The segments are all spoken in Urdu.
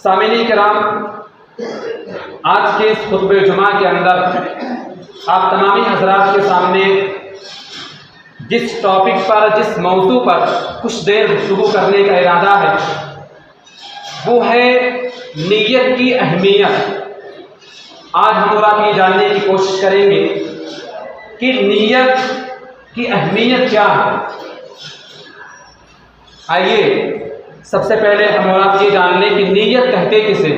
سامعین کرام، آج کے اس خطبہ جمعہ کے اندر آپ تمامی حضرات کے سامنے جس ٹاپک پر، جس موضوع پر کچھ دیر گفتگو کرنے کا ارادہ ہے وہ ہے نیت کی اہمیت۔ آج ہم اور آپ یہ جاننے کی کوشش کریں گے کہ نیت کی اہمیت کیا ہے۔ آئیے سب سے پہلے ہم اور آپ یہ جان لیں کہ نیت کہتے کسے۔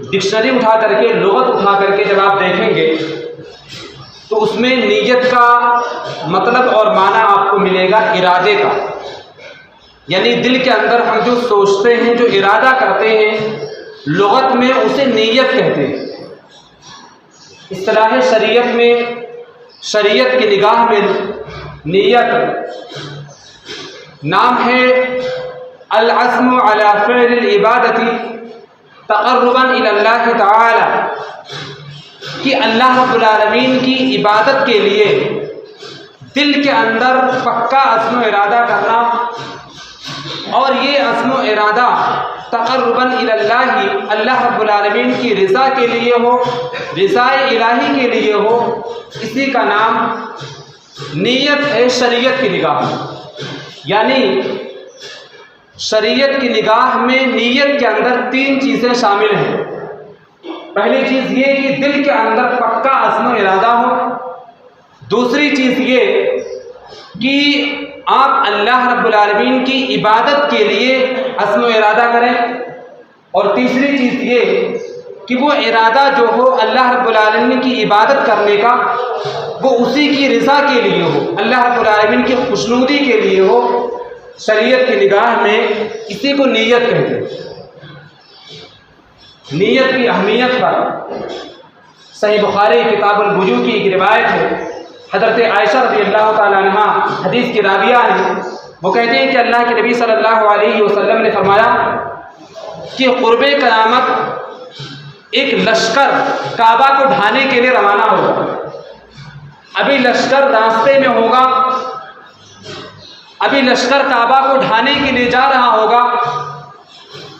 ڈکشنری اٹھا کر کے، لغت اٹھا کر کے جب آپ دیکھیں گے تو اس میں نیت کا مطلب اور معنی آپ کو ملے گا ارادے کا، یعنی دل کے اندر ہم جو سوچتے ہیں، جو ارادہ کرتے ہیں، لغت میں اسے نیت کہتے ہیں۔ اصطلاح شریعت میں، شریعت کی نگاہ میں نیت نام ہے العزم علی فعل العبادت تقربا الی اللہ تعالی، کہ اللہ رب العالمین کی عبادت کے لیے دل کے اندر پکا عزم و ارادہ کرنا، اور یہ عزم و ارادہ تقربا الی اللہ، اللہ رب العالمین کی رضا کے لیے ہو، رضا الہی کے لیے ہو، اسی کا نام نیت ہے شریعت کی نگاہ میں۔ یعنی شریعت کی نگاہ میں نیت کے اندر تین چیزیں شامل ہیں۔ پہلی چیز یہ کہ دل کے اندر پکا عزم و ارادہ ہو، دوسری چیز یہ کہ آپ اللہ رب العالمین کی عبادت کے لیے عزم و ارادہ کریں، اور تیسری چیز یہ کہ وہ ارادہ جو ہو اللہ رب العالمین کی عبادت کرنے کا، وہ اسی کی رضا کے لیے ہو، اللہ رب العالمین کی خوشنودی کے لیے ہو۔ شریعت کی نگاہ میں اسی کو نیت کہتے ہیں۔ نیت کی اہمیت پر صحیح بخاری کتاب البیوع کی ایک روایت ہے، حضرت عائشہ رضی اللہ تعالی عنہ حدیث کی راویہ ہیں، وہ کہتے ہیں کہ اللہ کے نبی صلی اللہ علیہ وسلم نے فرمایا کہ قرب قیامت ایک لشکر کعبہ کو ڈھانے کے لیے روانہ ہوگا۔ ابھی لشکر راستے میں ہوگا، ابھی لشکر کعبہ کو ڈھانے کے لیے جا رہا ہوگا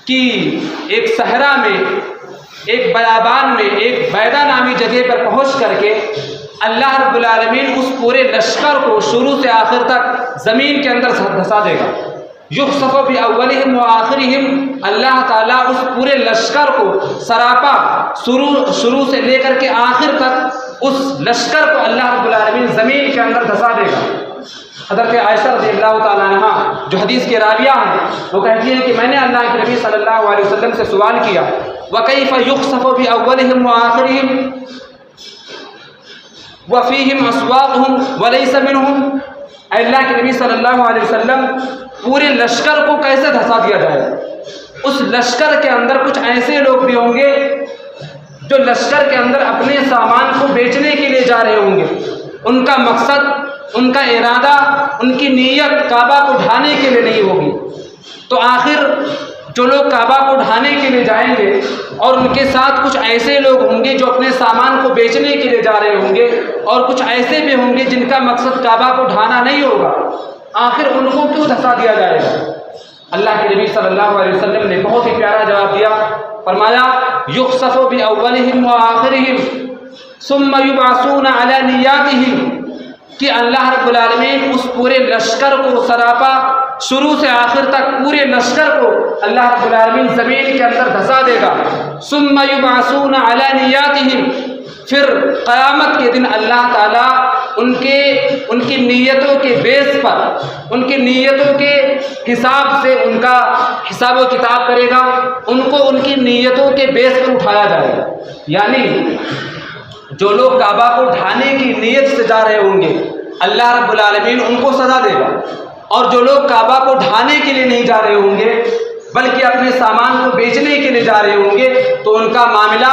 کہ ایک صحرا میں، ایک بیابان میں، ایک بیدا نامی جگہ پر پہنچ کر کے اللہ رب العالمین اس پورے لشکر کو شروع سے آخر تک زمین کے اندر دھسا دے گا۔ یخسف باولہم وآخرہم، اللہ تعالیٰ اس پورے لشکر کو سراپا شروع سے لے کر کے آخر تک اس لشکر کو اللہ رب العالمین زمین کے اندر دھسا دے گا۔ حضرت عائشہ رضی اللہ تعالیٰ عنہ جو حدیث کے راویہ ہیں، وہ کہتی ہیں کہ میں نے اللہ کے نبی صلی اللہ علیہ وسلم سے سوال کیا، وَكَيْفَ يُخْسَفُ بِأَوَّلِهِمْ وَآخِرِهِمْ وَفِيهِمْ أَصْوَاقُهُمْ وَلَيْسَ مِنْهُمْ، اے اللہ کے نبی صلی اللہ علیہ وسلم پورے لشکر کو کیسے دھسا دیا جائے؟ اس لشکر کے اندر کچھ ایسے لوگ بھی ہوں گے جو لشکر کے اندر اپنے سامان کو بیچنے کے لیے جا رہے ہوں گے، ان کا مقصد، ان کا ارادہ، ان کی نیت کعبہ کو ڈھانے کے لیے نہیں ہوگی۔ تو آخر جو لوگ کعبہ کو ڈھانے کے لیے جائیں گے اور ان کے ساتھ کچھ ایسے لوگ ہوں گے جو اپنے سامان کو بیچنے کے لیے جا رہے ہوں گے، اور کچھ ایسے بھی ہوں گے جن کا مقصد کعبہ کو ڈھانا نہیں ہوگا، آخر ان کو کیوں دھسا دیا جائے گا؟ اللہ کے نبی صلی اللہ علیہ وسلم نے بہت ہی پیارا جواب دیا، فرمایا یخسف باولہم وآخرہم ثم یبعثون علی نیاتہم، کہ اللہ رب العالمین اس پورے لشکر کو سراپا شروع سے آخر تک پورے لشکر کو اللہ رب العالمین زمین کے اندر دھسا دے گا۔ ثم یبعثون علی نیاتہم، پھر قیامت کے دن اللہ تعالیٰ ان کی نیتوں کے بیس پر، ان کی نیتوں کے حساب سے ان کا حساب و کتاب کرے گا، ان کو ان کی نیتوں کے بیس پر اٹھایا جائے گا۔ یعنی جو لوگ کعبہ کو ڈھانے کی نیت سے جا رہے ہوں گے، اللہ رب العالمین ان کو سزا دے گا، اور جو لوگ کعبہ کو ڈھانے کے لیے نہیں جا رہے ہوں گے بلکہ اپنے سامان کو بیچنے کے لیے جا رہے ہوں گے، تو ان کا معاملہ،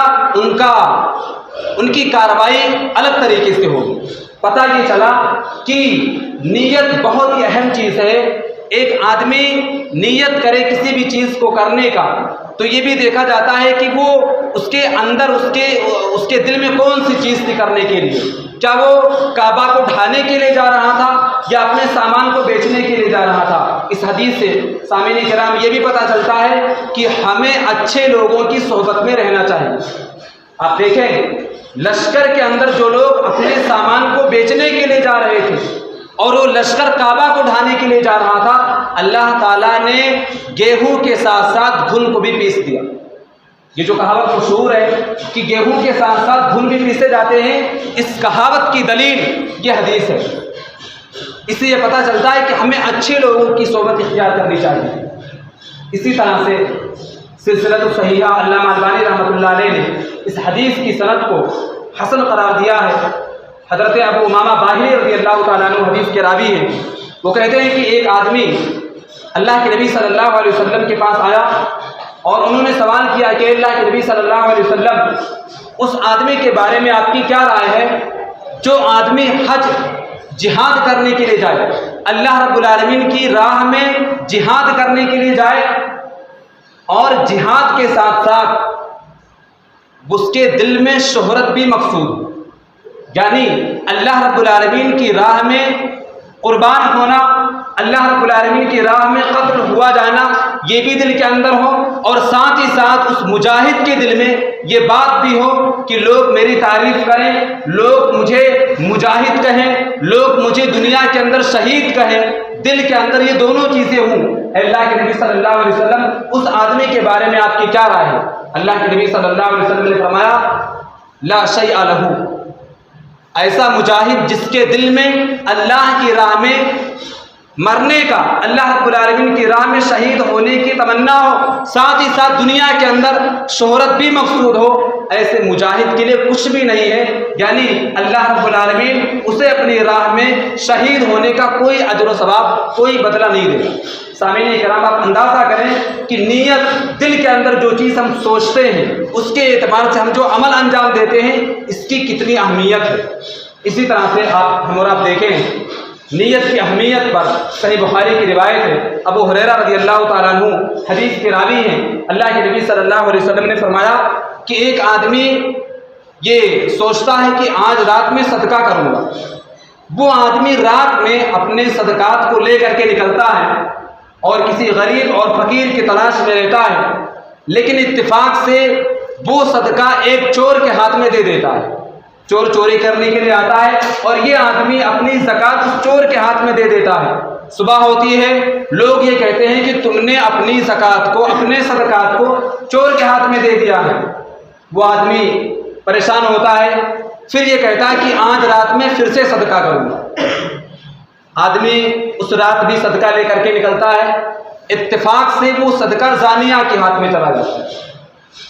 ان کی کارروائی الگ طریقے سے ہوگی۔ پتہ یہ چلا کہ نیت بہت ہی اہم چیز ہے، ایک آدمی نیت کرے کسی بھی چیز کو کرنے کا تو یہ بھی دیکھا جاتا ہے کہ وہ اس کے اندر اس کے دل میں کون سی چیز تھی کرنے کے لیے، کیا وہ کعبہ کو ڈھانے کے لیے جا رہا تھا یا اپنے سامان کو بیچنے کے لیے جا رہا تھا۔ اس حدیث سے سامعین کرام یہ بھی پتہ چلتا ہے کہ ہمیں اچھے لوگوں کی صحبت میں رہنا چاہیے۔ آپ دیکھیں لشکر کے اندر جو لوگ اپنے سامان کو بیچنے کے لیے جا رہے تھے اور وہ لشکر کعبہ کو ڈھانے کے لیے جا رہا تھا، اللہ تعالیٰ نے گیہوں کے ساتھ ساتھ گھن کو بھی پیس دیا۔ یہ جو کہاوت مشہور ہے کہ گیہوں کے ساتھ ساتھ گھن بھی پیسے جاتے ہیں، اس کہاوت کی دلیل یہ حدیث ہے۔ اس سے یہ پتہ چلتا ہے کہ ہمیں اچھے لوگوں کی صحبت اختیار کرنی چاہیے۔ اسی طرح سے سلسلۃ الصحیحہ علامہ البانی رحمۃ اللہ علیہ نے اس حدیث کی سند کو حسن قرار دیا ہے۔ حضرت ابو امامہ باہلی رضی اللہ تعالیٰ عنہ حدیث کے راوی ہیں، وہ کہتے ہیں کہ ایک آدمی اللہ کے نبی صلی اللہ علیہ وسلم کے پاس آیا اور انہوں نے سوال کیا کہ اللہ کے نبی صلی اللہ علیہ وسلم اس آدمی کے بارے میں آپ کی کیا رائے ہے جو آدمی حج جہاد کرنے کے لیے جائے، اللہ رب العالمین کی راہ میں جہاد کرنے کے لیے جائے اور جہاد کے ساتھ ساتھ اس کے دل میں شہرت بھی مقصود، یعنی اللہ رب العالمین کی راہ میں قربان ہونا، اللہ رب العالمین کی راہ میں قتل ہوا جانا یہ بھی دل کے اندر ہو، اور ساتھ ہی ساتھ اس مجاہد کے دل میں یہ بات بھی ہو کہ لوگ میری تعریف کریں، لوگ مجھے مجاہد کہیں، لوگ مجھے دنیا کے اندر شہید کہیں، دل کے اندر یہ دونوں چیزیں ہوں۔ اللہ کے نبی صلی اللہ علیہ وسلم اس آدمی کے بارے میں آپ کی کیا رائے ہے؟ اللہ کے نبی صلی اللہ علیہ وسلم نے فرمایا لا شیء لہ، ایسا مجاہد جس کے دل میں اللہ کی راہ میں مرنے کا، اللہ رب العالمین کی راہ میں شہید ہونے کی تمنا ہو، ساتھ ہی ساتھ دنیا کے اندر شہرت بھی مقصود ہو، ایسے مجاہد کے لیے کچھ بھی نہیں ہے، یعنی اللہ رب العالمین اسے اپنی راہ میں شہید ہونے کا کوئی اجر و ثواب، کوئی بدلہ نہیں دے گا۔ سامعین کرام آپ اندازہ کریں کہ نیت، دل کے اندر جو چیز ہم سوچتے ہیں اس کے اعتبار سے ہم جو عمل انجام دیتے ہیں اس کی کتنی اہمیت ہے۔ اسی طرح سے آپ دیکھیں نیت کی اہمیت پر صحیح بخاری کی روایت ہے، ابو ہریرہ رضی اللہ تعالیٰ عنہ حدیث کے راوی ہیں، اللہ کے نبی صلی اللہ علیہ وسلم نے فرمایا کہ ایک آدمی یہ سوچتا ہے کہ آج رات میں صدقہ کروں گا، وہ آدمی رات میں اپنے صدقات کو لے کر کے نکلتا ہے اور کسی غریب اور فقیر کی تلاش میں رہتا ہے، لیکن اتفاق سے وہ صدقہ ایک چور کے ہاتھ میں دے دیتا ہے۔ چور چوری کرنے کے لیے آتا ہے اور یہ آدمی اپنی زکوٰۃ اس چور کے ہاتھ میں دے دیتا ہے۔ صبح ہوتی ہے، لوگ یہ کہتے ہیں کہ تم نے اپنی زکوٰۃ کو، اپنے صدقات کو چور کے ہاتھ میں دے دیا ہے۔ وہ آدمی پریشان ہوتا ہے، پھر یہ کہتا ہے کہ آج رات میں پھر سے صدقہ کروں گا۔ آدمی اس رات بھی صدقہ لے کر کے نکلتا ہے، اتفاق سے وہ صدقہ زانیہ کے ہاتھ میں چلا جاتا ہے،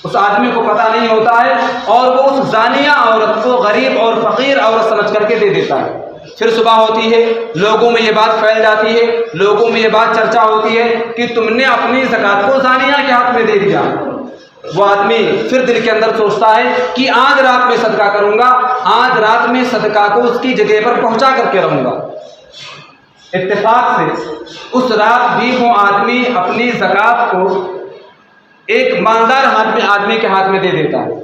اس آدمی کو پتہ نہیں ہوتا ہے اور وہ اس زانیہ عورت کو غریب اور فقیر عورت سمجھ کر کے دے دیتا ہے۔ پھر صبح ہوتی ہے، لوگوں میں یہ بات پھیل جاتی ہے، لوگوں میں یہ بات چرچا ہوتی ہے کہ تم نے اپنی زکوٰۃ کو زانیہ کے ہاتھ میں دے دیا۔ وہ آدمی پھر دل کے اندر سوچتا ہے کہ آج رات میں صدقہ کروں گا، آج رات میں صدقہ کو اس کی جگہ پر پہنچا کر کے رہوں گا۔ اتفاق سے اس رات بھی وہ آدمی اپنی زکوٰۃ کو ایک مالدار آدمی کے ہاتھ میں دے دیتا ہے۔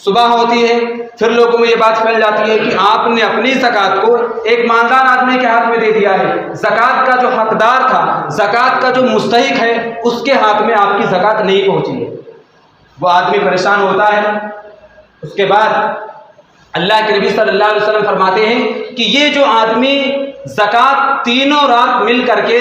صبح ہوتی ہے، پھر لوگوں میں یہ بات پھیل جاتی ہے کہ آپ نے اپنی زکوٰۃ کو ایک مالدار آدمی کے ہاتھ میں دے دیا ہے، زکوٰۃ کا جو حقدار تھا، زکوٰۃ کا جو مستحق ہے، اس کے ہاتھ میں آپ کی زکوٰۃ نہیں پہنچی ہے۔ وہ آدمی پریشان ہوتا ہے۔ اس کے بعد اللہ کے نبی صلی اللہ علیہ وسلم فرماتے ہیں کہ یہ جو آدمی زکوٰۃ تینوں رات مل کر کے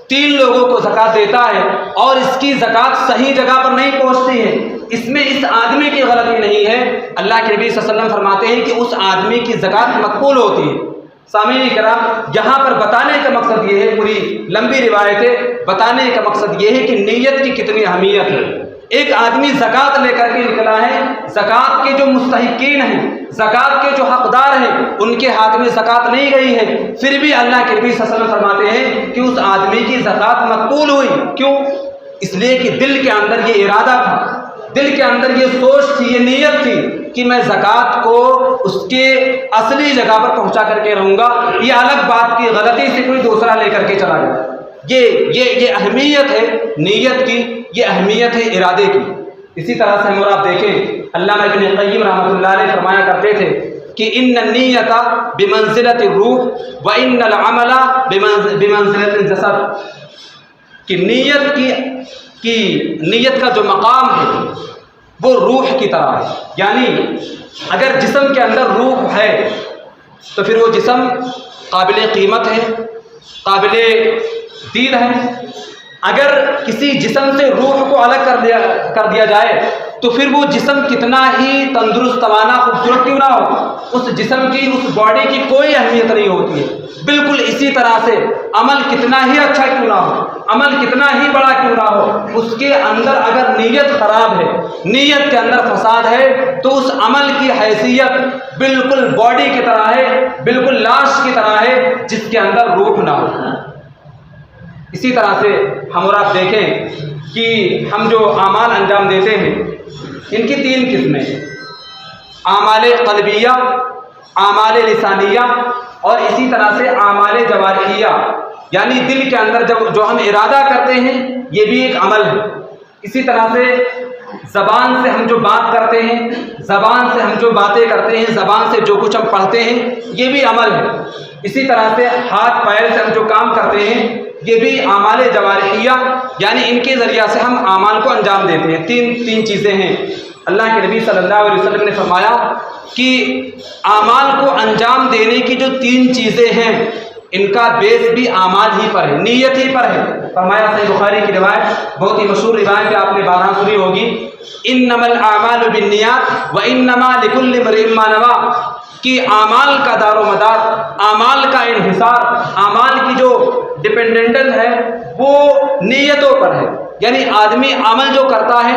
3 لوگوں کو زکوٰۃ دیتا ہے اور اس کی زکوٰۃ صحیح جگہ پر نہیں پہنچتی ہے، اس میں اس آدمی کی غلطی نہیں ہے، اللہ کے نبی صلی اللہ علیہ وسلم فرماتے ہیں کہ اس آدمی کی زکوٰۃ مقبول ہوتی ہے۔ سامعین کرام یہاں پر بتانے کا مقصد یہ ہے، پوری لمبی روایت ہے، بتانے کا مقصد یہ ہے کہ نیت کی کتنی اہمیت ہے۔ ایک آدمی زکوٰۃ لے کر کے نکلا ہے، زکوٰۃ کے جو مستحقین ہیں، زکوٰۃ کے جو حقدار ہیں، ان کے ہاتھ میں زکوٰۃ نہیں گئی ہے، پھر بھی اللہ کے نبی صلی اللہ علیہ وسلم فرماتے ہیں کہ اس آدمی کی زکوٰۃ مقبول ہوئی۔ کیوں؟ اس لیے کہ دل کے اندر یہ ارادہ تھا، دل کے اندر یہ سوچ تھی، یہ نیت تھی کہ میں زکوٰۃ کو اس کے اصلی جگہ پر پہنچا کر کے رہوں گا۔ یہ الگ بات کی غلطی سے کوئی دوسرا لے کر کے چلا گیا، یہ اہمیت ہے نیت کی، یہ اہمیت ہے ارادے کی۔ اسی طرح سے ہم اور آپ دیکھیں علامہ ابن قیم رحمۃ اللہ علیہ فرمایا کرتے تھے کہ ان النیت بمنزلۃ الروح وان العمل بمنزلۃ الجسد، کہ نیت کا جو مقام ہے وہ روح کی طرح ہے، یعنی اگر جسم کے اندر روح ہے تو پھر وہ جسم قابل قیمت ہے، قابل دید ہے۔ اگر کسی جسم سے روح کو الگ کر دیا جائے تو پھر وہ جسم کتنا ہی تندرست توانا خوبصورت کیوں نہ ہو، اس جسم کی، اس باڈی کی کوئی اہمیت نہیں ہوتی ہے۔ بالکل اسی طرح سے عمل کتنا ہی اچھا کیوں نہ ہو، عمل کتنا ہی بڑا کیوں نہ ہو، اس کے اندر اگر نیت خراب ہے، نیت کے اندر فساد ہے، تو اس عمل کی حیثیت بالکل باڈی کی طرح ہے، بالکل لاش کی طرح ہے جس کے اندر روح نہ ہو۔ اسی طرح سے ہم اور آپ دیکھیں کہ ہم جو اعمال انجام دیتے ہیں ان کی 3 قسمیں ہیں، اعمال قلبیہ، اعمال لسانیہ اور اسی طرح سے اعمال جوارحیہ، یعنی دل کے اندر جو ہم ارادہ کرتے ہیں یہ بھی ایک عمل ہے۔ اسی طرح سے زبان سے ہم جو بات کرتے ہیں، زبان سے ہم جو باتیں کرتے ہیں، زبان سے جو کچھ ہم پڑھتے ہیں یہ بھی عمل ہے۔ اسی طرح سے ہاتھ پیر سے ہم جو کام کرتے ہیں یہ بھی اعمال جوارحیہ، یعنی ان کے ذریعہ سے ہم اعمال کو انجام دیتے ہیں۔ تین چیزیں ہیں۔ اللہ کے نبی صلی اللہ علیہ وسلم نے فرمایا کہ اعمال کو انجام دینے کی جو 3 چیزیں ہیں ان کا بیس بھی اعمال ہی پر ہے، نیت ہی پر ہے۔ فرمایا، صحیح بخاری کی روایت، بہت ہی مشہور روایت ہے، آپ نے بارہا سنی ہوگی، انما الاعمال بالنیات وانما لکل امرئ ما نوی، کہ اعمال کا دار و مدار، اعمال کا انحصار، اعمال کی جو ڈپینڈنٹ ہے وہ نیتوں پر ہے۔ یعنی آدمی عمل جو کرتا ہے،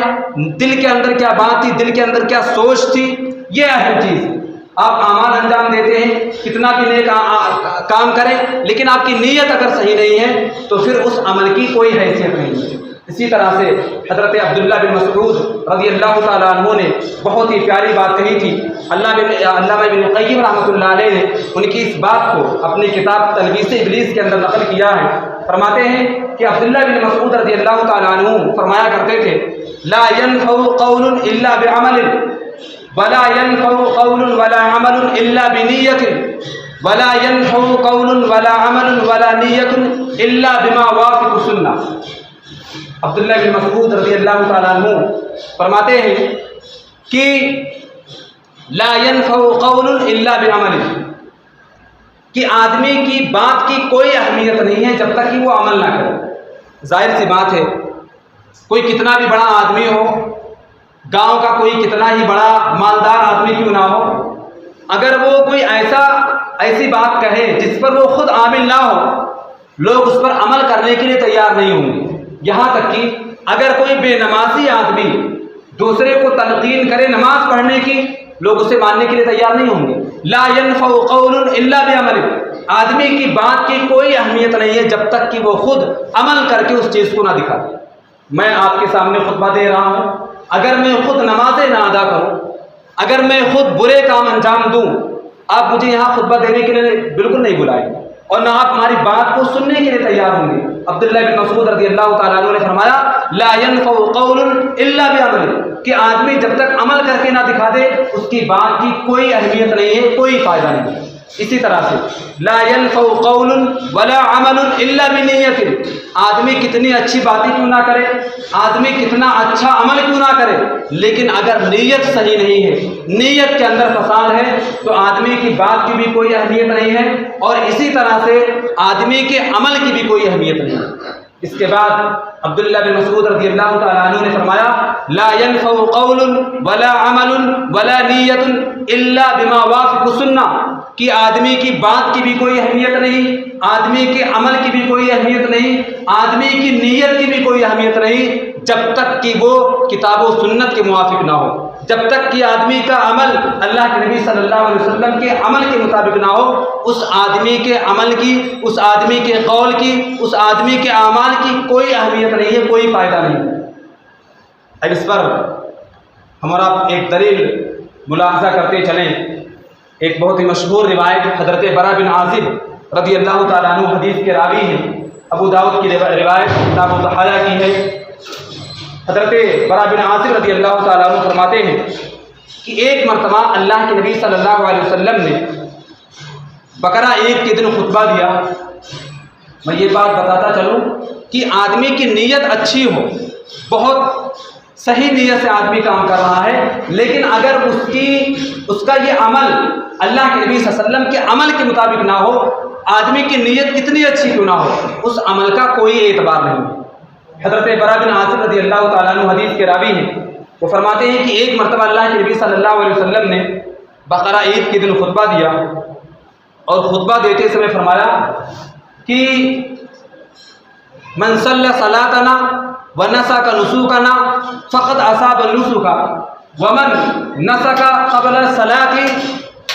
دل کے اندر کیا بات تھی، دل کے اندر کیا سوچ تھی، یہ اہم چیز ہے۔ آپ اعمال انجام دیتے ہیں، کتنا بھی نیک کام کریں، لیکن آپ کی نیت اگر صحیح نہیں ہے تو پھر اس عمل کی کوئی حیثیت نہیں ہے۔ اسی طرح سے حضرت عبداللہ بن مسعود رضی اللہ تعالیٰ عنہ نے بہت ہی پیاری بات کہی تھی۔ علامہ ابن قیم رحمۃ اللہ علیہ نے ان کی اس بات کو اپنی کتاب تلبیس ابلیس کے اندر نقل کیا ہے۔ فرماتے ہیں کہ عبداللہ بن مسعود رضی اللہ تعالیٰ عنہ فرمایا کرتے تھے، لا ينفع قول الا بعمل ولا ينفع قول ولا عمل الا بنیۃ ولا ينفع قول ولا عمل ولا نیۃ الا بما وافق سنہ۔ عبداللہ بن مسعود رضی اللہ تعالیٰ عنہ فرماتے ہیں کہ لا ينفع قول الا بعمل، کہ آدمی کی بات کی کوئی اہمیت نہیں ہے جب تک کہ وہ عمل نہ کرے۔ ظاہر سی بات ہے، کوئی کتنا بھی بڑا آدمی ہو، گاؤں کا کوئی کتنا ہی بڑا مالدار آدمی کیوں نہ ہو، اگر وہ کوئی ایسی بات کہے جس پر وہ خود عامل نہ ہو، لوگ اس پر عمل کرنے کے لیے تیار نہیں ہوں گے۔ یہاں تک کہ اگر کوئی بے نمازی آدمی دوسرے کو تلقین کرے نماز پڑھنے کی، لوگ اسے ماننے کے لیے تیار نہیں ہوں گے۔ لا ينفع قول الا بعمل، آدمی کی بات کی کوئی اہمیت نہیں ہے جب تک کہ وہ خود عمل کر کے اس چیز کو نہ دکھا دے۔ میں آپ کے سامنے خطبہ دے رہا ہوں، اگر میں خود نمازیں نہ ادا کروں، اگر میں خود برے کام انجام دوں، آپ مجھے یہاں خطبہ دینے کے لیے بالکل نہیں بلائیں گے اور نہ آپ ہماری بات کو سننے کے لیے تیار ہوں گے۔ عبداللہ بن مسعود رضی اللہ تعالیٰ عنہ نے فرمایا، لا ينفع قول الا بعمل، کہ آدمی جب تک عمل کر کے نہ دکھا دے اس کی بات کی کوئی اہمیت نہیں ہے، کوئی فائدہ نہیں ہے۔ اسی طرح سے لا ينفع قول ولا عمل الا بنیۃ، آدمی کتنی اچھی باتیں کیوں نہ کرے، آدمی کتنا اچھا عمل کیوں نہ کرے، لیکن اگر نیت صحیح نہیں ہے، نیت کے اندر فساد ہے، تو آدمی کی بات کی بھی کوئی اہمیت نہیں ہے اور اسی طرح سے آدمی کے عمل کی بھی کوئی اہمیت نہیں ہے۔ اس کے بعد عبداللہ بن مسعود رضی اللہ تعالیٰ عنہ نے فرمایا، لا ينفع قول ولا عمل ولا نیۃ الا بما وافق سنہ، کہ آدمی کی بات کی بھی کوئی اہمیت نہیں، آدمی کے عمل کی بھی کوئی اہمیت نہیں، آدمی کی نیت کی بھی کوئی اہمیت نہیں جب تک کہ وہ کتاب و سنت کے موافق نہ ہو، جب تک کہ آدمی کا عمل اللہ کے نبی صلی اللہ علیہ وسلم کے عمل کے مطابق نہ ہو، اس آدمی کے عمل کی، اس آدمی کے قول کی، اس آدمی کے اعمال کی کوئی اہمیت نہیں ہے، کوئی فائدہ نہیں۔ اب اس پر ہمارا ایک دلیل ملاحظہ کرتے چلیں۔ ایک بہت ہی مشہور روایت حضرت برا بن عازب رضی اللہ تعالیٰ عنہ حدیث کے راوی ہیں، ابو داؤد کی روایت کتاب الضحایا کی ہے۔ حضرت برا بن عازب رضی اللہ تعالیٰ عنہ فرماتے ہیں کہ ایک مرتبہ اللہ کے نبی صلی اللہ علیہ وسلم نے بقرہ عید کے دن خطبہ دیا۔ میں یہ بات بتاتا چلوں کہ آدمی کی نیت اچھی ہو، بہت صحیح نیت سے آدمی کام کر رہا ہے، لیکن اگر اس کا یہ عمل اللہ کے نبی صلی اللہ علیہ وسلم کے عمل کے مطابق نہ ہو، آدمی کی نیت کتنی اچھی کیوں نہ ہو، اس عمل کا کوئی اعتبار نہیں۔ حضرت برا بن عازب رضی اللہ تعالیٰ عنہ حدیث کے راوی ہیں، وہ فرماتے ہیں کہ ایک مرتبہ اللہ کے نبی صلی اللہ علیہ وسلم نے بقرہ عید کے دن خطبہ دیا، اور خطبہ دیتے سمے فرمایا کہ من صلی صلاتنا ونسک نسوکنا فقد اصاب النسک ومن نسک قبل الصلاۃ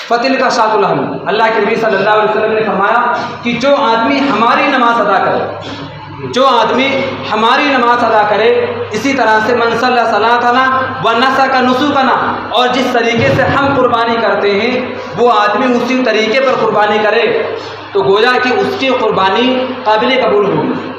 فتلک شاۃ اللحم۔ اللہ کے نبی صلی اللہ علیہ وسلم نے فرمایا کہ جو آدمی ہماری نماز ادا کرے، جو آدمی ہماری نماز ادا کرے، اسی طرح سے من صلی صلاتنا ونسک نسوکنا، اور جس طریقے سے ہم قربانی کرتے ہیں وہ آدمی اسی طریقے پر قربانی کرے، تو گویا کہ اس کی قربانی قابل قبول ہوگی۔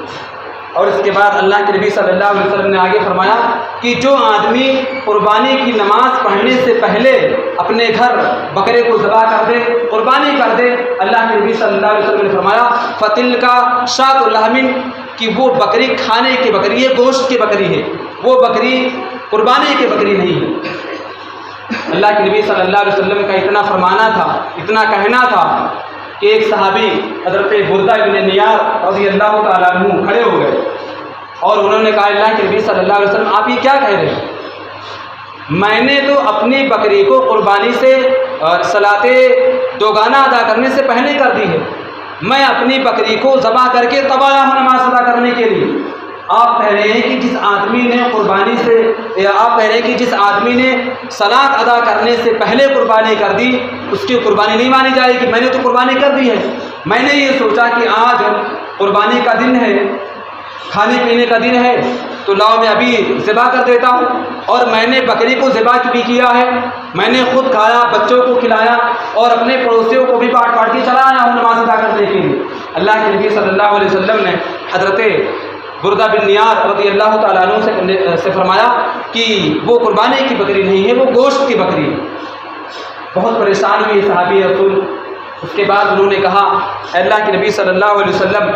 اور اس کے بعد اللہ کے نبی صلی اللہ علیہ وسلم نے آگے فرمایا کہ جو آدمی قربانی کی نماز پڑھنے سے پہلے اپنے گھر بکرے کو ذبح کر دے، قربانی کر دے، اللہ کے نبی صلی اللہ علیہ وسلم نے فرمایا فتل کا شاۃ اللحم، کہ وہ بکری کھانے کی بکری ہے، گوشت کی بکری ہے، وہ بکری قربانی کی بکری نہیں ہے۔ اللہ کے نبی صلی اللہ علیہ وسلم کا اتنا فرمانا تھا، اتنا کہنا تھا کہ ایک صحابی حضرت بردہ بن نیار رضی اللہ تعالیٰ عنہ کھڑے ہو گئے اور انہوں نے کہا اللہ کے نبی صلی اللہ علیہ وسلم آپ یہ کیا کہہ رہے ہیں؟ میں نے تو اپنی بکری کو قربانی سے صلاۃ دوگانہ ادا کرنے سے پہلے کر دی ہے، میں اپنی بکری کو ذبح کر کے تب آیا ہوں نماز ادا کرنے کے لیے۔ آپ کہہ رہے ہیں کہ جس آدمی نے قربانی سے، آپ کہہ رہے ہیں کہ جس آدمی نے صلاۃ ادا کرنے سے پہلے قربانی کر دی اس کی قربانی نہیں مانی جائے گی، میں نے تو قربانی کر دی ہے۔ میں نے یہ سوچا کہ آج قربانی کا دن ہے، کھانے پینے کا دن ہے، تو لاؤ میں ابھی ذبح کر دیتا ہوں، اور میں نے بکری کو ذبح بھی کیا ہے، میں نے خود کھایا، بچوں کو کھلایا، اور اپنے پڑوسیوں کو بھی بانٹ بانٹ کے چلا آیا ہوں نماز ادا کرنے کے لیے۔ اللہ کے نبی صلی اللہ علیہ وسلم نے حضرت بردہ بن نیار رضی اللہ تعالیٰ عنہ سے فرمایا کہ وہ قربانی کی بکری نہیں ہے، وہ گوشت کی بکری ہے۔ بہت پریشان ہوئی صحابی رسول۔ اس کے بعد انہوں نے کہا اے اللہ کے نبی صلی اللہ علیہ وسلم،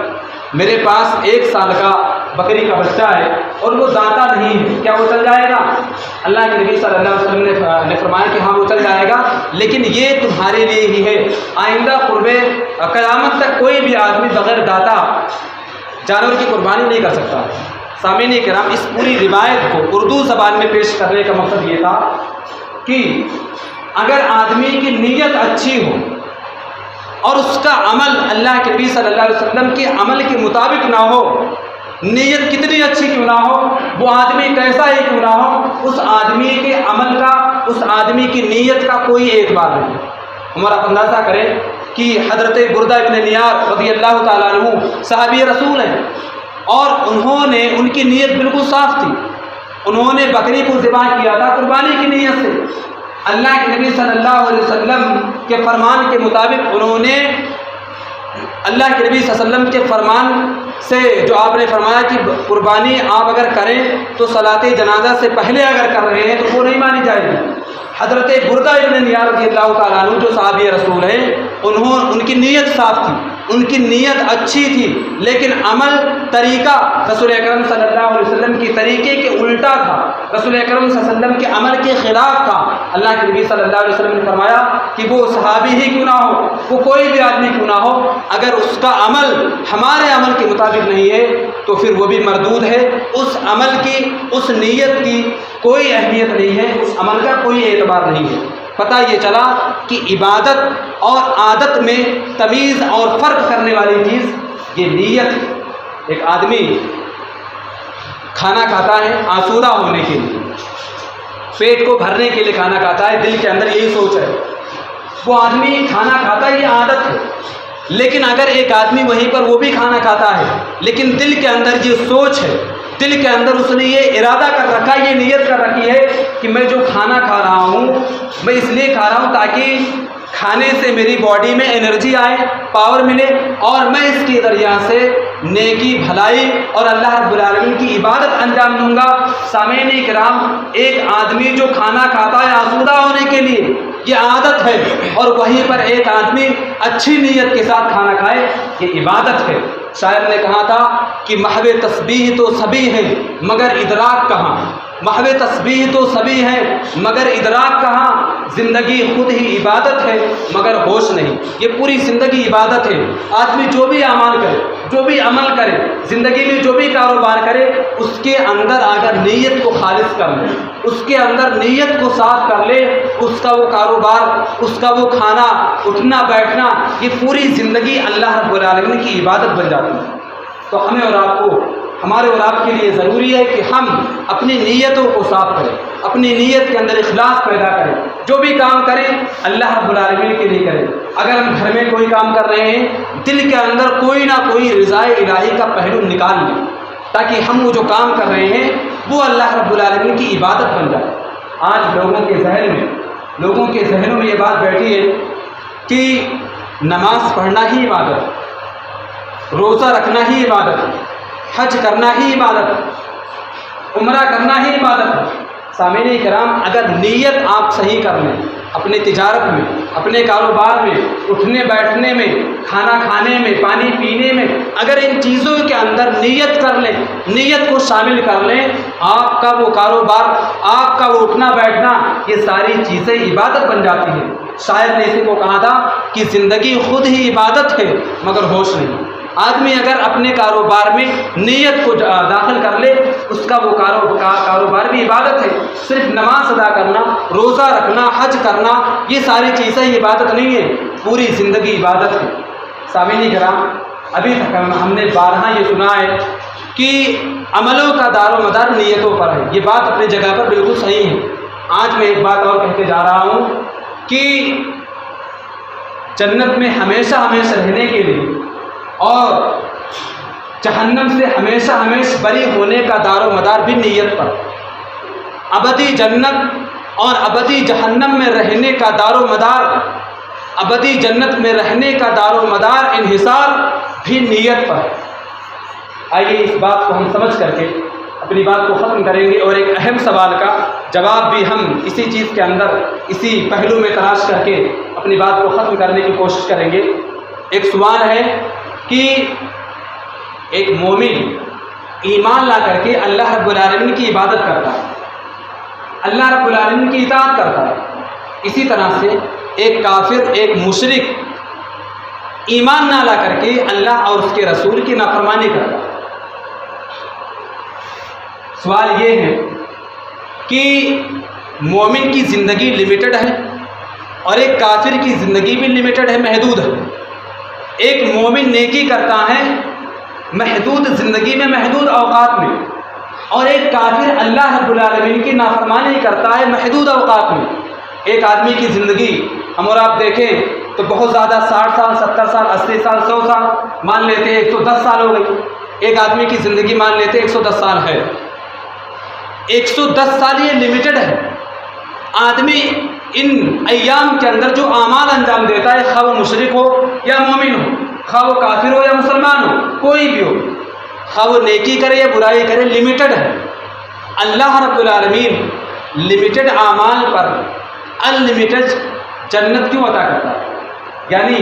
میرے پاس 1 سال کا بکری کا بچہ ہے اور وہ دانتا نہیں ہے، کیا وہ چل جائے گا؟ اللہ کے نبی صلی اللہ علیہ وسلم نے فرمایا کہ ہاں وہ چل جائے گا، لیکن یہ تمہارے لیے ہی ہے، آئندہ قرب قیامت تک کوئی بھی آدمی بغیر داتا جانور کی قربانی نہیں کر سکتا۔ سامعین کرام، اس پوری روایت کو اردو زبان میں پیش کرنے کا مقصد یہ تھا کہ اگر آدمی کی نیت اچھی ہو اور اس کا عمل اللہ کے نبی صلی اللہ علیہ وسلم کے عمل کے مطابق نہ ہو، نیت کتنی اچھی کیوں نہ ہو، وہ آدمی کیسا ہی کیوں نہ ہو، اس آدمی کے عمل کا، اس آدمی کی نیت کا کوئی اعتبار نہیں۔ ہمارا اندازہ کریں کہ حضرت بردہ بن نیار رضی اللہ تعالیٰ عنہ صحابی رسول ہیں، اور ان کی نیت بالکل صاف تھی، انہوں نے بکری کو ذبح کیا تھا قربانی کی نیت سے۔ اللہ کے نبی صلی اللہ علیہ وسلم کے فرمان کے مطابق انہوں نے اللہ کے نبی صلی اللہ علیہ وسلم کے فرمان سے جو آپ نے فرمایا کہ قربانی آپ اگر کریں تو صلاۃ جنازہ سے پہلے اگر کر رہے ہیں تو وہ نہیں مانی جائے گی۔ حضرت بردہ بن نیار رضی اللہ تعالیٰ عنہ جو صحابی رسول ہیں، ان کی نیت صاف تھی، ان کی نیت اچھی تھی، لیکن عمل طریقہ رسول اکرم صلی اللہ علیہ وسلم کی طریقے کے الٹا تھا، رسول اکرم صلی اللہ علیہ وسلم کے عمل کے خلاف تھا۔ اللہ کے نبی صلی اللہ علیہ وسلم نے فرمایا کہ وہ صحابی ہی کیوں نہ ہو، وہ کوئی بھی آدمی کیوں نہ ہو، اگر اس کا عمل ہمارے عمل کے مطابق نہیں ہے تو پھر وہ بھی مردود ہے، اس عمل کی، اس نیت کی کوئی اہمیت نہیں ہے، اس عمل کا کوئی اعتبار نہیں ہے۔ پتہ یہ چلا کہ عبادت اور عادت میں تمیز اور فرق کرنے والی چیز یہ نیت۔ ایک آدمی کھانا کھاتا ہے آسودہ ہونے کے لیے، پیٹ کو بھرنے کے لیے کھانا کھاتا ہے، دل کے اندر یہی سوچ ہے، وہ آدمی کھانا کھاتا ہے، یہ عادت ہے۔ لیکن اگر ایک آدمی وہیں پر وہ بھی کھانا کھاتا ہے، لیکن دل کے اندر یہ سوچ ہے، دل کے اندر اس نے یہ ارادہ کر رکھا ہے، یہ نیت کر رکھی ہے کہ میں جو کھانا کھا رہا ہوں میں اس لیے کھا رہا ہوں تاکہ کھانے سے میری باڈی میں انرجی آئے، پاور ملے، اور میں اس کے ذریعہ سے نیکی، بھلائی اور اللہ رب العالمین کی عبادت انجام دوں گا۔ سامعین کرام، ایک آدمی جو کھانا کھاتا ہے آسودہ ہونے کے لیے، یہ عادت ہے، اور وہیں پر ایک آدمی اچھی نیت کے ساتھ کھانا کھائے، یہ عبادت ہے۔ شاعر نے کہا تھا کہ محو تسبیح تو سبھی ہیں مگر ادراک کہاں، محو تسبیح تو سبھی ہیں مگر ادراک کہاں، زندگی خود ہی عبادت ہے مگر ہوش نہیں۔ یہ پوری زندگی عبادت ہے۔ آدمی جو بھی اعمال کرے، جو بھی عمل کرے، زندگی میں جو بھی کاروبار کرے، اس کے اندر اگر نیت کو خالص کر لے، اس کے اندر نیت کو صاف کر لے، اس کا وہ کاروبار، اس کا وہ کھانا، اٹھنا بیٹھنا، یہ پوری زندگی اللہ رب العالمین کی عبادت بن جاتی ہے۔ تو ہمیں اور آپ کو، ہمارے اور آپ کے لیے ضروری ہے کہ ہم اپنی نیتوں کو صاف کریں، اپنی نیت کے اندر اخلاص پیدا کریں، جو بھی کام کریں اللہ رب العالمین کے لیے کریں۔ اگر ہم گھر میں کوئی کام کر رہے ہیں، دل کے اندر کوئی نہ کوئی رضائے الہی کا پہلو نکال لیں، تاکہ ہم وہ جو کام کر رہے ہیں وہ اللہ رب العالمین کی عبادت بن جائے۔ آج لوگوں کے ذہنوں میں یہ بات بیٹھی ہے کہ نماز پڑھنا ہی عبادت ہے، روزہ رکھنا ہی عبادت ہے، حج کرنا ہی عبادت ہے، عمرہ کرنا ہی عبادت ہے۔ سامعین کرام، اگر نیت آپ صحیح کر لیں، اپنے تجارت میں، اپنے کاروبار میں، اٹھنے بیٹھنے میں، کھانا کھانے میں، پانی پینے میں، اگر ان چیزوں کے اندر نیت کر لیں، نیت کو شامل کر لیں، آپ کا وہ کاروبار، آپ کا وہ اٹھنا بیٹھنا، یہ ساری چیزیں عبادت بن جاتی ہیں۔ شاعر نے اسی کو کہا تھا کہ زندگی خود ہی عبادت ہے مگر ہوش نہیں۔ آدمی اگر اپنے کاروبار میں نیت کو داخل کر لے، اس کا وہ کاروبار بھی عبادت ہے۔ صرف نماز ادا کرنا، روزہ رکھنا، حج کرنا، یہ ساری چیزیں عبادت نہیں ہے، پوری زندگی عبادت ہے۔ سامعین کرام، ابھی تک ہم نے بارہا یہ سنا ہے کہ عملوں کا دار و مدار نیتوں پر ہے۔ یہ بات اپنی جگہ پر بالکل صحیح ہے۔ آج میں ایک بات اور کہتے جا رہا ہوں کہ جنت میں ہمیشہ رہنے کے لیے اور جہنم سے ہمیشہ بری ہونے کا دار و مدار بھی نیت پر، ابدی جنت اور ابدی جہنم میں رہنے کا دار و مدار، ابدی جنت میں رہنے کا دار و مدار، انحصار بھی نیت پر۔ آئیے اس بات کو ہم سمجھ کر کے اپنی بات کو ختم کریں گے، اور ایک اہم سوال کا جواب بھی ہم اسی چیز کے اندر، اسی پہلو میں تلاش کر کے اپنی بات کو ختم کرنے کی کوشش کریں گے۔ ایک سوال ہے کہ ایک مومن ایمان لا کر کے اللہ رب العالمین کی عبادت کرتا ہے، اللہ رب العالمین کی اطاعت کرتا ہے، اسی طرح سے ایک کافر، ایک مشرک ایمان نہ لا کر کے اللہ اور اس کے رسول کی نافرمانی کرتا ہے۔ سوال یہ ہے کہ مومن کی زندگی لمیٹڈ ہے اور ایک کافر کی زندگی بھی لمیٹڈ ہے، محدود ہے۔ ایک مومن نیکی کرتا ہے محدود زندگی میں، محدود اوقات میں، اور ایک کافر اللہ رب العالمین کی نافرمانی کرتا ہے محدود اوقات میں۔ ایک آدمی کی زندگی ہم اور آپ دیکھیں تو بہت زیادہ 60 سال، 70 سال، 80 سال، 100 سال، مان لیتے ہیں 110 سال ہو گئی۔ ایک آدمی کی زندگی مان لیتے ہیں 110 سال ہے۔ 110 سال یہ لمیٹڈ ہے۔ آدمی ان ایام کے اندر جو اعمال انجام دیتا ہے، خواہ وہ مشرک ہو یا مومن ہو، خواہ وہ کافر ہو یا مسلمان ہو، کوئی بھی ہو، خواہ وہ نیکی کرے یا برائی کرے، لمیٹڈ ہے۔ اللہ رب العالمین لمیٹڈ اعمال پر انلمیٹڈ جنت کیوں عطا کرتا ہے؟ یعنی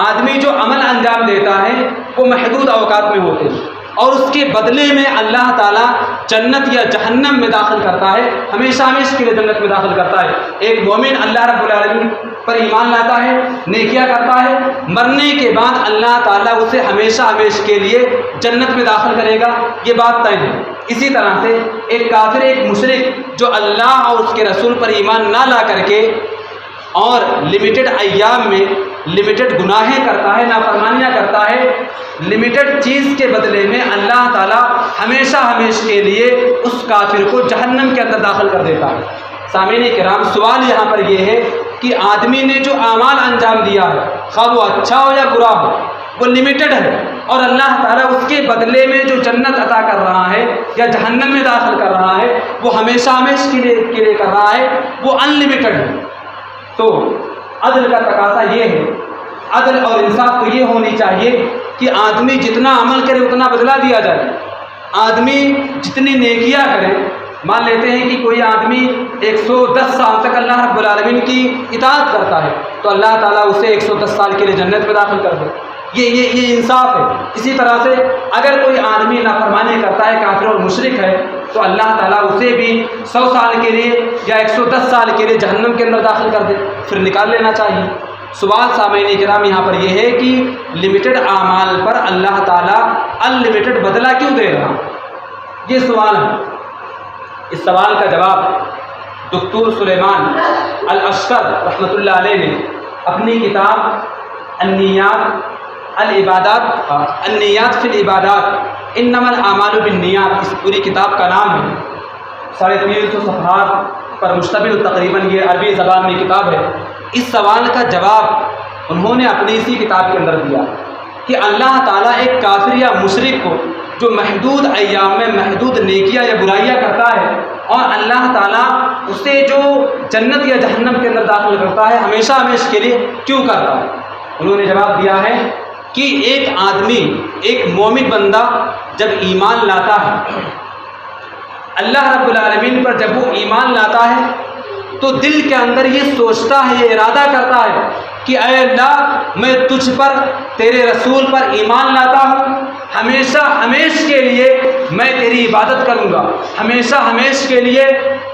آدمی جو عمل انجام دیتا ہے وہ محدود اوقات میں ہوتے ہیں، اور اس کے بدلے میں اللہ تعالیٰ جنت یا جہنم میں داخل کرتا ہے، ہمیشہ کے لیے جنت میں داخل کرتا ہے۔ ایک مومن اللہ رب العالمین پر ایمان لاتا ہے، نیکیاں کرتا ہے، مرنے کے بعد اللہ تعالیٰ اسے ہمیشہ کے لیے جنت میں داخل کرے گا، یہ بات طے ہے۔ اسی طرح سے ایک کافر، ایک مشرک جو اللہ اور اس کے رسول پر ایمان نہ لا کر کے اور لمیٹڈ ایام میں لمیٹڈ گناہیں کرتا ہے، نافرمانیاں کرتا ہے، لمیٹڈ چیز کے بدلے میں اللہ تعالیٰ ہمیشہ کے لیے اس کافر کو جہنم کے اندر داخل کر دیتا ہے۔ سامعین کرام، سوال یہاں پر یہ ہے کہ آدمی نے جو اعمال انجام دیا ہے، خواہ وہ اچھا ہو یا برا ہو، وہ لمیٹڈ ہے، اور اللہ تعالیٰ اس کے بدلے میں جو جنت عطا کر رہا ہے یا جہنم میں داخل کر رہا ہے وہ ہمیشہ کے لیے کر رہا ہے، وہ انلمیٹڈ ہے۔ تو عدل کا تقاضا یہ ہے، عدل اور انصاف تو یہ ہونی چاہیے کہ آدمی جتنا عمل کرے اتنا بدلہ دیا جائے، آدمی جتنی نیکیاں کرے، مان لیتے ہیں کہ کوئی آدمی 110 سال تک اللہ رب العالمین کی اطاعت کرتا ہے تو اللہ تعالیٰ اسے 110 سال کے لیے جنت میں داخل کر دے، یہ انصاف ہے۔ اسی طرح سے اگر کوئی آدمی نافرمانی کرتا ہے، کافر اور مشرک ہے، تو اللہ تعالیٰ اسے بھی 100 سال کے لیے یا 110 سال کے لیے جہنم کے اندر داخل کر دے، پھر نکال لینا چاہیے۔ سوال سامعین کرام یہاں پر یہ ہے کہ لمیٹڈ اعمال پر اللہ تعالیٰ انلمیٹڈ بدلہ کیوں دے رہا؟ یہ سوال ہے۔ اس سوال کا جواب دکتور سلیمان الاشکر رحمۃ اللہ علیہ نے اپنی کتاب النیات فی العبادات انما الاعمال بالنیات، اس پوری کتاب کا نام ہے، 350 صفحات پر مشتمل تقریباً یہ عربی زبان میں کتاب ہے۔ اس سوال کا جواب انہوں نے اپنی اسی کتاب کے اندر دیا کہ اللہ تعالیٰ ایک کافر یا مشرک کو جو محدود ایام میں محدود نیکیاں یا برائیاں کرتا ہے، اور اللہ تعالیٰ اسے جو جنت یا جہنم کے اندر داخل کرتا ہے ہمیشہ ہمیشہ کے لیے کیوں کرتا ہے؟ انہوں نے جواب دیا ہے کہ ایک آدمی، ایک مومن بندہ جب ایمان لاتا ہے، اللہ رب العالمین پر جب وہ ایمان لاتا ہے تو دل کے اندر یہ سوچتا ہے، یہ ارادہ کرتا ہے کہ اے اللہ میں تجھ پر، تیرے رسول پر ایمان لاتا ہوں، ہمیشہ ہمیشہ کے لیے میں تیری عبادت کروں گا، ہمیشہ ہمیشہ کے لیے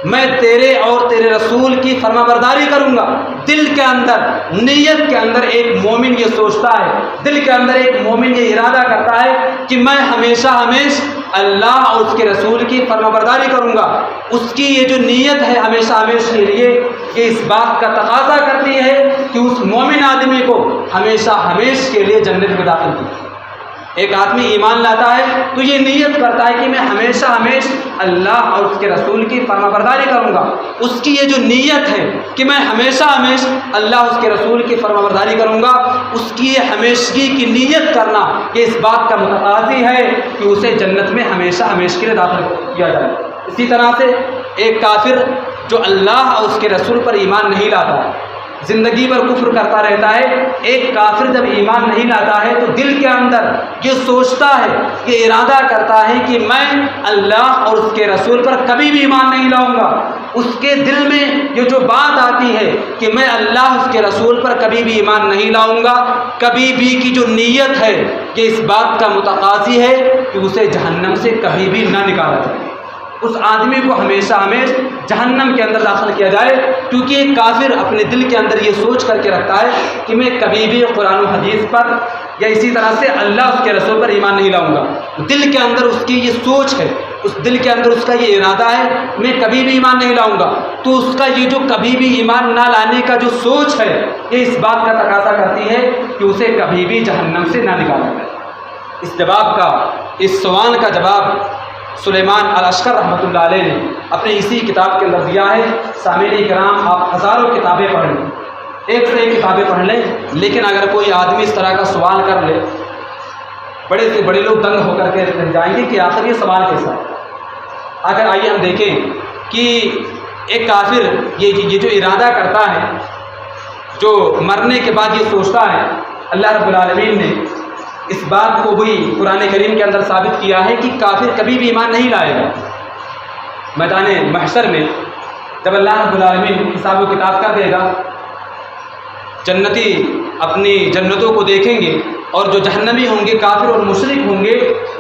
میں تیرے اور تیرے رسول کی فرما برداری کروں گا۔ دل کے اندر، نیت کے اندر ایک مومن یہ سوچتا ہے، دل کے اندر ایک مومن یہ ارادہ کرتا ہے کہ میں ہمیشہ ہمیشہ اللہ اور اس کے رسول کی فرما برداری کروں گا۔ اس کی یہ جو نیت ہے ہمیشہ ہمیشہ کے لیے، یہ اس بات کا تقاضا کرتی ہے کہ اس مومن آدمی کو ہمیشہ ہمیشہ کے لیے جنت میں داخل کی۔ ایک آدمی ایمان لاتا ہے تو یہ نیت کرتا ہے کہ میں ہمیشہ ہمیشہ اللہ اور اس کے رسول کی فرما برداری کروں گا۔ اس کی یہ جو نیت ہے کہ میں ہمیشہ ہمیشہ اللہ اور اس کے رسول کی فرما برداری کروں گا، اس کی یہ ہمیشگی کی نیت کرنا یہ اس بات کا متقاضی ہے کہ اسے جنت میں ہمیشہ ہمیشہ کے لیے داخل کیا جائے۔ اسی طرح سے ایک کافر جو اللہ اور اس کے رسول پر ایمان نہیں لاتا، زندگی بھر کفر کرتا رہتا ہے، ایک کافر جب ایمان نہیں لاتا ہے تو دل کے اندر یہ سوچتا ہے، یہ ارادہ کرتا ہے کہ میں اللہ اور اس کے رسول پر کبھی بھی ایمان نہیں لاؤں گا۔ اس کے دل میں یہ جو بات آتی ہے کہ میں اللہ اس کے رسول پر کبھی بھی ایمان نہیں لاؤں گا، کبھی بھی کی جو نیت ہے یہ اس بات کا متقاضی ہے کہ اسے جہنم سے کبھی بھی نہ نکالا جائے، اس آدمی کو ہمیشہ ہمیشہ جہنم کے اندر داخل کیا جائے، کیونکہ ایک کافر اپنے دل کے اندر یہ سوچ کر کے رکھتا ہے کہ میں کبھی بھی قرآن و حدیث پر یا اسی طرح سے اللہ اس کے رسول پر ایمان نہیں لاؤں گا۔ دل کے اندر اس کی یہ سوچ ہے، اس دل کے اندر اس کا یہ ارادہ ہے میں کبھی بھی ایمان نہیں لاؤں گا، تو اس کا یہ جو کبھی بھی ایمان نہ لانے کا جو سوچ ہے یہ اس بات کا تقاضا کرتی ہے کہ اسے کبھی بھی جہنم سے نہ نکالا جائے۔ اس سوال کا جواب سلیمان الاشکر رحمۃ اللہ علیہ نے اپنے اسی کتاب کے اندر دیا ہے۔ سامعین کرام، آپ ہزاروں کتابیں پڑھ لیں، ایک سے ایک کتابیں پڑھ لیں، لیکن اگر کوئی آدمی اس طرح کا سوال کر لے، بڑے سے بڑے لوگ دنگ ہو کر کے رہ جائیں گے کہ آخر یہ سوال کیسا ہے۔ اگر آئیے ہم دیکھیں کہ ایک کافر یہ جو ارادہ کرتا ہے، جو مرنے کے بعد یہ سوچتا ہے، اللہ رب العالمین نے اس بات کو بھی قرآن کریم کے اندر ثابت کیا ہے کہ کافر کبھی بھی ایمان نہیں لائے گا۔ میدان محشر میں جب اللہ رب العالمین حساب و کتاب کر دے گا، جنتی اپنی جنتوں کو دیکھیں گے اور جو جہنمی ہوں گے، کافر اور مشرک ہوں گے،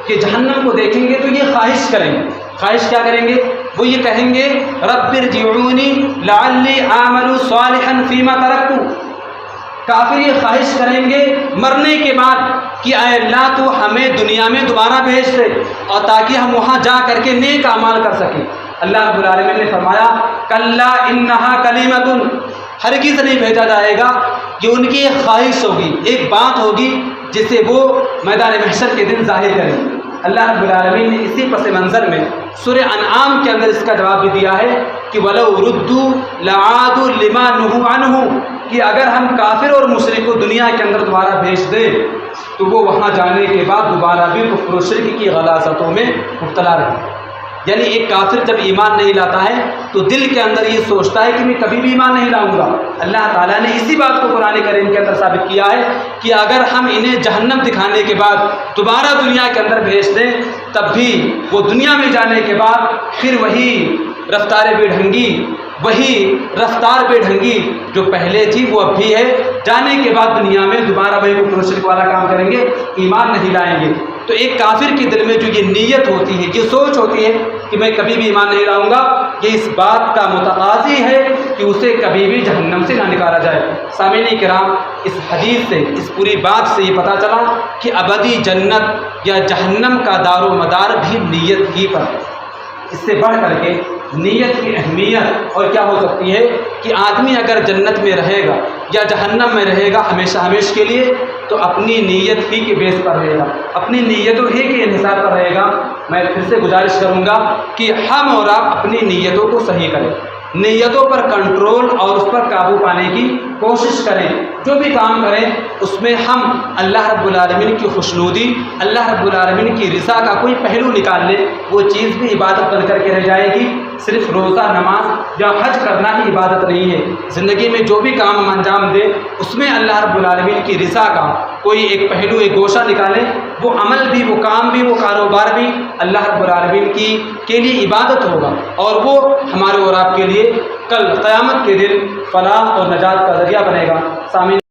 کہ جہنم کو دیکھیں گے تو یہ خواہش کریں گے۔ خواہش کیا کریں گے؟ وہ یہ کہیں گے رب ارجعونی لعلی اعمل صالحا فیما ترکت۔ کافر یہ خواہش کریں گے مرنے کے بعد کہ اے اللہ تو ہمیں دنیا میں دوبارہ بھیج دے اور تاکہ ہم وہاں جا کر کے نیک اعمال کر سکیں۔ اللہ رب العالمین نے فرمایا کلا انہا کلمۃ، ہرگز نہیں بھیجا جائے گا، کہ ان کی ایک خواہش ہوگی، ایک بات ہوگی جسے وہ میدان محشر کے دن ظاہر کریں گے۔ اللہ رب العالمین نے اسی پس منظر میں سورہ انعام کے اندر اس کا جواب بھی دیا ہے کہ وَلَوْ رُدُّوا لَعَادُوا لِمَا نُهُوا عَنْهُ، کہ اگر ہم کافر اور مشرک کو دنیا کے اندر دوبارہ بھیج دیں تو وہ وہاں جانے کے بعد دوبارہ بھی کفر و شرک کی غلاظتوں میں مبتلا رہیں۔ یعنی ایک کافر جب ایمان نہیں لاتا ہے تو دل کے اندر یہ سوچتا ہے کہ میں کبھی بھی ایمان نہیں لاؤں گا۔ اللہ تعالیٰ نے اسی بات کو قرآن کریم کے اندر ثابت کیا ہے کہ اگر ہم انہیں جہنم دکھانے کے بعد دوبارہ دنیا کے اندر بھیج دیں تب بھی وہ دنیا میں جانے کے بعد پھر وہی رفتار بے ڈھنگی، وہی رفتار بے ڈھنگی جو پہلے تھی وہ اب بھی ہے، جانے کے بعد دنیا میں دوبارہ وہی کفر و شرک والا کام کریں گے، ایمان نہیں لائیں گے۔ تو ایک کافر کے دل میں جو یہ نیت ہوتی ہے، یہ سوچ ہوتی ہے کہ میں کبھی بھی ایمان نہیں لاؤں گا، یہ اس بات کا متقاضی ہے کہ اسے کبھی بھی جہنم سے نہ نکالا جائے۔ سامعین کرام، اس حدیث سے، اس پوری بات سے یہ پتہ چلا کہ ابدی جنت یا جہنم کا دار و مدار بھی نیت ہی پر ہے۔ اس سے بڑھ کر کے نیت کی اہمیت اور کیا ہو سکتی ہے کہ آدمی اگر جنت میں رہے گا یا جہنم میں رہے گا ہمیشہ ہمیشہ کے لیے تو اپنی نیت ہی کے بیس پر رہے گا، اپنی نیتوں ہی کے انحصار پر رہے گا۔ میں پھر سے گزارش کروں گا کہ ہم اور آپ اپنی نیتوں کو صحیح کریں، نیتوں پر کنٹرول اور اس پر قابو پانے کی کوشش کریں۔ جو بھی کام کریں اس میں ہم اللہ رب العالمین کی خوشنودی، اللہ رب العالمین کی رضا کا کوئی پہلو نکال لیں، وہ چیز بھی عبادت بن کر کے رہ جائے گی۔ صرف روزہ، نماز یا حج کرنا ہی عبادت نہیں ہے۔ زندگی میں جو بھی کام ہم انجام دیں اس میں اللہ رب العالمین کی رضا کا کوئی ایک پہلو، ایک گوشہ نکالیں، وہ عمل بھی، وہ کام بھی، وہ کاروبار بھی اللہ رب العالمین کے لیے عبادت ہوگا، اور وہ ہمارے اور آپ کے لیے کل قیامت کے دن فلاح اور نجات کا ذریعہ بنے گا۔ سامعین